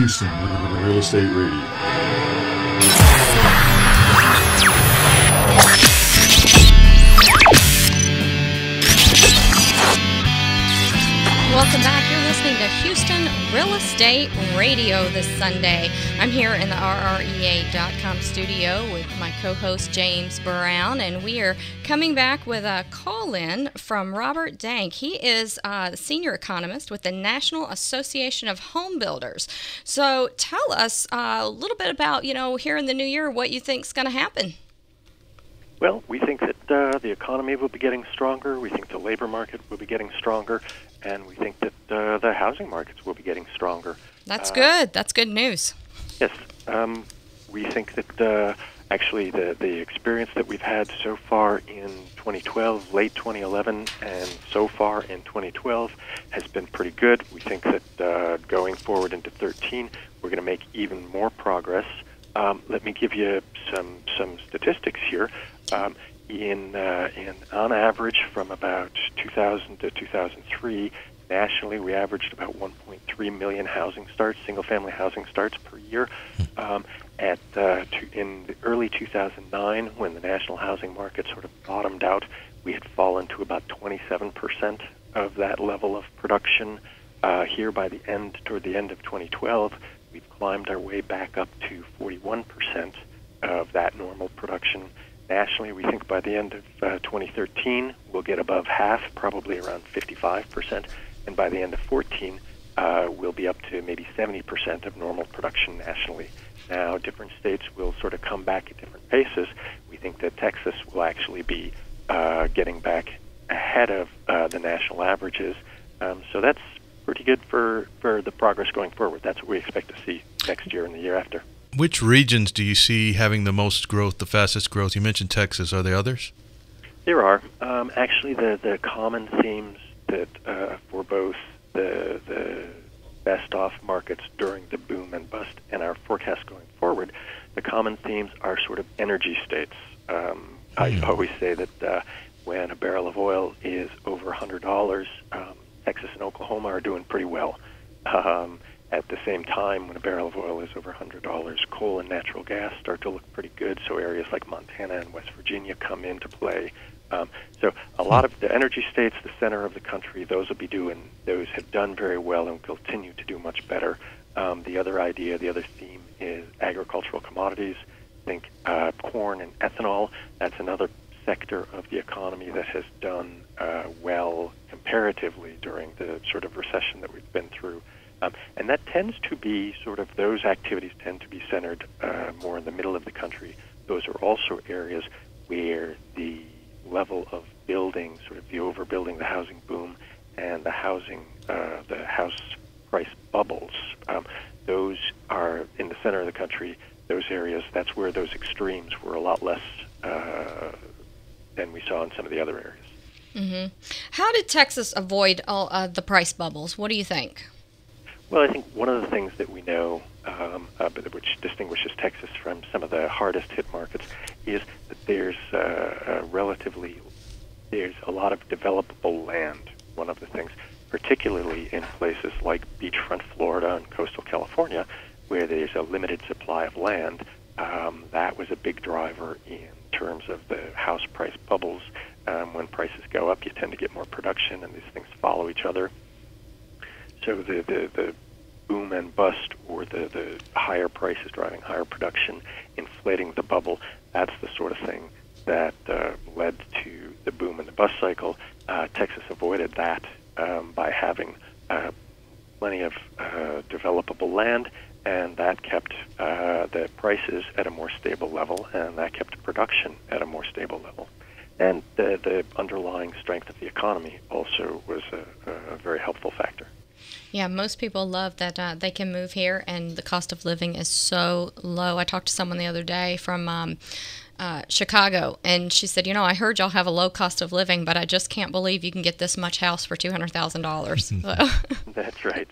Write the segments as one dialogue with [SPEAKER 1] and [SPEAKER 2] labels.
[SPEAKER 1] Houston Real Estate Radio.
[SPEAKER 2] Welcome back. You're listening to Houston Real Estate Radio this Sunday. I'm here in the RREA.com studio with my co-host James Brown, and we are coming back with a call-in from Robert Denk. He is the senior economist with the National Association of Home Builders. So tell us a little bit about, here in the new year, what you think is going to happen.
[SPEAKER 3] Well, we think that the economy will be getting stronger. We think the labor market will be getting stronger. And we think that the housing markets will be getting stronger.
[SPEAKER 2] That's good. That's good news.
[SPEAKER 3] Yes. We think that actually the experience that we've had so far in 2012, late 2011, and so far in 2012 has been pretty good. We think that going forward into 2013, we're going to make even more progress. Let me give you some statistics here. On average, from about 2000 to 2003, nationally, we averaged about 1.3 million housing starts, single-family housing starts per year. In the early 2009, when the national housing market sort of bottomed out, we had fallen to about 27% of that level of production. Here, toward the end of 2012, we've climbed our way back up to 41% of that normal production. Nationally, we think by the end of 2013, we'll get above half, probably around 55%. And by the end of 2014, we'll be up to maybe 70% of normal production nationally. Now, different states will sort of come back at different paces. We think that Texas will actually be getting back ahead of the national averages. So that's pretty good for the progress going forward. That's what we expect to see next year and the year after.
[SPEAKER 4] Which regions do you see having the most growth, the fastest growth? You mentioned Texas. Are there others?
[SPEAKER 3] There are. Actually, the common themes that for both the best-off markets during the boom and bust and our forecast going forward, the common themes are sort of energy states. I always say that when a barrel of oil is over $100, Texas and Oklahoma are doing pretty well. At the same time, when a barrel of oil is over $100, coal and natural gas start to look pretty good, so areas like Montana and West Virginia come into play. So a lot of the energy states, the center of the country, those have done very well and will continue to do much better. The other theme is agricultural commodities. Think corn and ethanol. That's another sector of the economy that has done well comparatively during the sort of recession that we've been through. And that tends to be those activities tend to be centered more in the middle of the country. Those are also areas where the level of building, sort of the overbuilding, the housing boom, and the house price bubbles, those are in the center of the country. Those areas, that's where those extremes were a lot less than we saw in some of the other areas.
[SPEAKER 2] Mm-hmm. How did Texas avoid all the price bubbles? What do you think?
[SPEAKER 3] Well, I think one of the things that we know, which distinguishes Texas from some of the hardest hit markets, is that there's a lot of developable land. One of the things, particularly in places like beachfront Florida and coastal California, where there's a limited supply of land, that was a big driver in terms of the house price bubbles. When prices go up, you tend to get more production, and these things follow each other. So the boom and bust, or the higher prices driving higher production, inflating the bubble, that's the sort of thing that led to the boom and the bust cycle. Texas avoided that by having plenty of developable land, and that kept the prices at a more stable level, and that kept production at a more stable level. And the underlying strength of the economy also was a very helpful factor.
[SPEAKER 2] Yeah, most people love that they can move here, and the cost of living is so low. I talked to someone the other day from Chicago, and she said, I heard y'all have a low cost of living, but I just can't believe you can get this much house for $200,000. So.
[SPEAKER 3] That's right.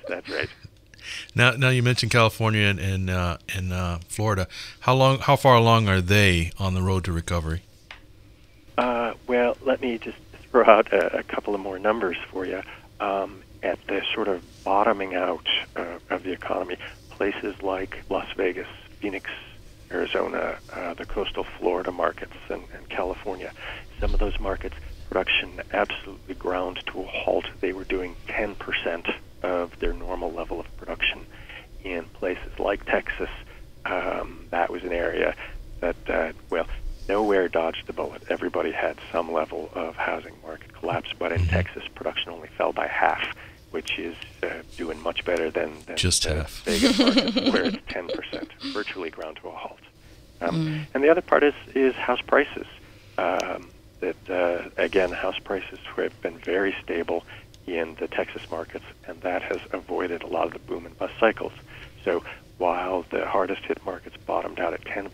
[SPEAKER 4] Now you mentioned California and Florida. How far along are they on the road to recovery?
[SPEAKER 3] Well, let me just throw out a couple of more numbers for you. At the sort of bottoming out of the economy places like Las Vegas, Phoenix, Arizona, the coastal Florida markets, and California. Some of those markets, production absolutely ground to a halt. They were doing 10% of their normal level of production. In places like Texas, that was an area that, nowhere dodged the bullet. Everybody had some level of housing market collapse, but in Texas, production only fell by half, which is doing much better than
[SPEAKER 4] just
[SPEAKER 3] the
[SPEAKER 4] half.
[SPEAKER 3] Vegas market, where it's 10%, virtually ground to a halt. And the other part is house prices. Again, house prices have been very stable in the Texas markets, and that has avoided a lot of the boom and bust cycles. So while the hardest hit markets bottomed out at 10%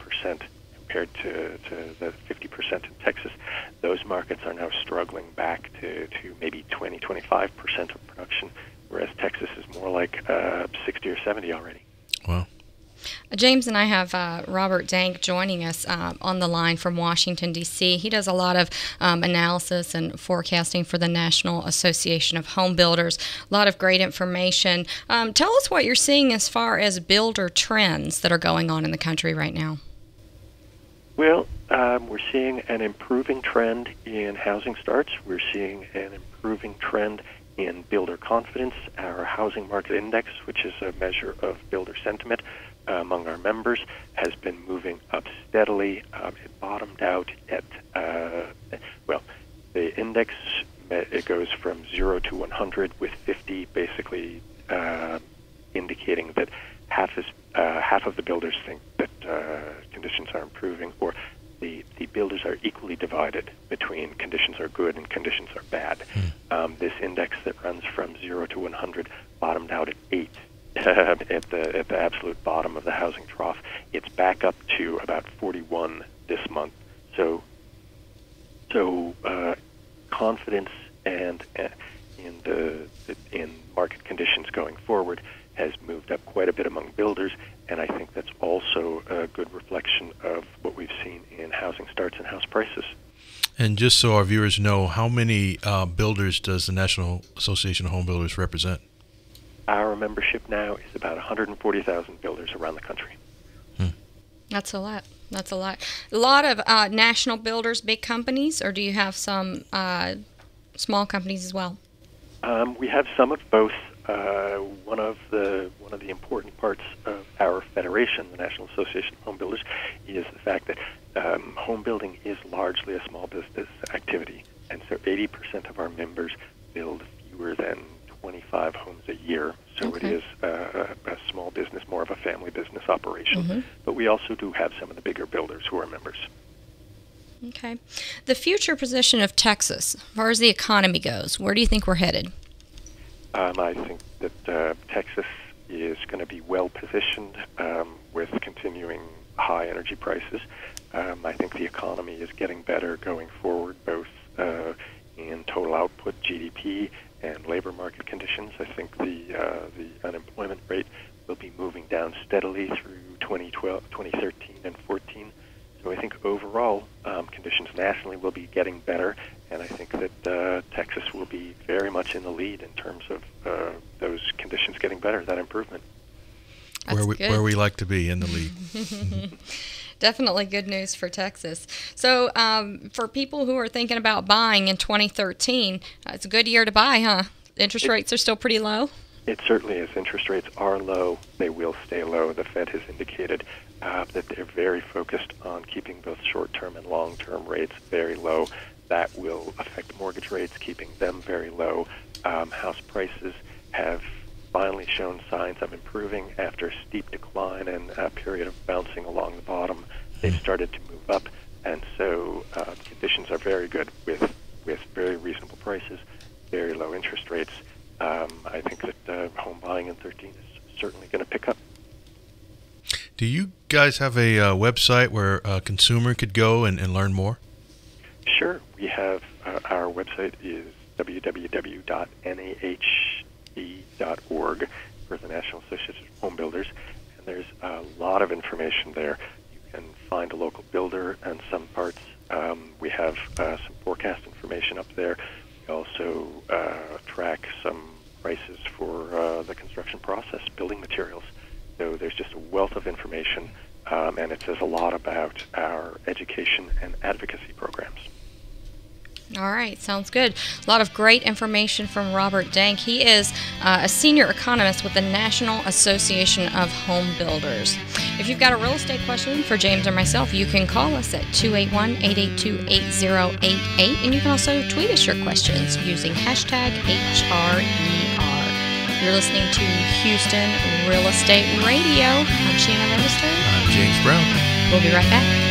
[SPEAKER 3] compared to the 50% in Texas, those markets are now struggling back to maybe 20-25% of production, whereas Texas is more like 60 or 70 already.
[SPEAKER 2] Wow. James and I have Robert Denk joining us on the line from Washington, D.C. He does a lot of analysis and forecasting for the National Association of Home Builders. A lot of great information. Tell us what you're seeing as far as builder trends that are going on in the country right now.
[SPEAKER 3] Well, we're seeing an improving trend in housing starts. We're seeing an improving trend in builder confidence. Our housing market index, which is a measure of builder sentiment among our members, has been moving up steadily. It bottomed out at, the index, it goes from 0 to 100, with 50 basically indicating that half of the builders think that conditions are improving, or the builders are equally divided between conditions are good and conditions are bad. This index that runs from 0 to 100 bottomed out at 8 at the absolute bottom of the housing trough. It's back up to about 41 this month. So confidence and in market conditions going forward has moved up quite a bit among builders, and I think that's also a good reflection of what we've seen in housing starts and house prices.
[SPEAKER 4] And just so our viewers know, how many builders does the National Association of Home Builders represent?
[SPEAKER 3] Our membership now is about 140,000 builders around the country.
[SPEAKER 2] That's a lot. That's a lot. A lot of national builders, big companies, or do you have some small companies as well?
[SPEAKER 3] We have some of both. One of the important parts of our federation, the National Association of Home Builders, is the fact that home building is largely a small business activity, and so 80% of our members build fewer than 25 homes a year. So It is a small business, more of a family business operation. But we also do have some of the bigger builders who are members.
[SPEAKER 2] Okay. The future position of Texas, as far as the economy goes, where do you think we're headed?
[SPEAKER 3] I think that Texas is going to be well positioned with continuing high energy prices. I think the economy is getting better going forward, both in total output, GDP, and labor market conditions. I think the unemployment rate will be moving down steadily through 2013 and 14. So I think overall conditions nationally will be getting better, and I think that Texas will be very much in the lead in terms of those conditions getting better, that improvement.
[SPEAKER 4] Where we like to be, in the lead.
[SPEAKER 2] Definitely good news for Texas. So for people who are thinking about buying in 2013, it's a good year to buy, huh? Interest rates are still pretty low? It
[SPEAKER 3] certainly is. Interest rates are low. They will stay low. The Fed has indicated that they're very focused on keeping both short-term and long-term rates very low. That will affect mortgage rates, keeping them very low. House prices have finally shown signs of improving after a steep decline and a period of bouncing along the bottom. They've started to move up, and so conditions are very good with very reasonable prices, very low interest rates. I think that home buying in 2013 is certainly going to pick up.
[SPEAKER 4] Do you guys have a website where a consumer could go and learn more?
[SPEAKER 3] Sure. We have our website is www.nahb.org for the National Association of Home Builders, and there's a lot of information there. You can find a local builder in some parts. We have some forecast information up there. We also track some prices for the construction process, building materials. So there's just a wealth of information, and it says a lot about our education and advocacy programs.
[SPEAKER 2] All right, sounds good. A lot of great information from Robert Denk. He is a senior economist with the National Association of Home Builders. If you've got a real estate question for James or myself, you can call us at 281-882-8088, and you can also tweet us your questions using hashtag #HRER. You're listening to Houston Real Estate Radio. I'm Shannon Register.
[SPEAKER 4] I'm James Brown.
[SPEAKER 2] We'll be right back.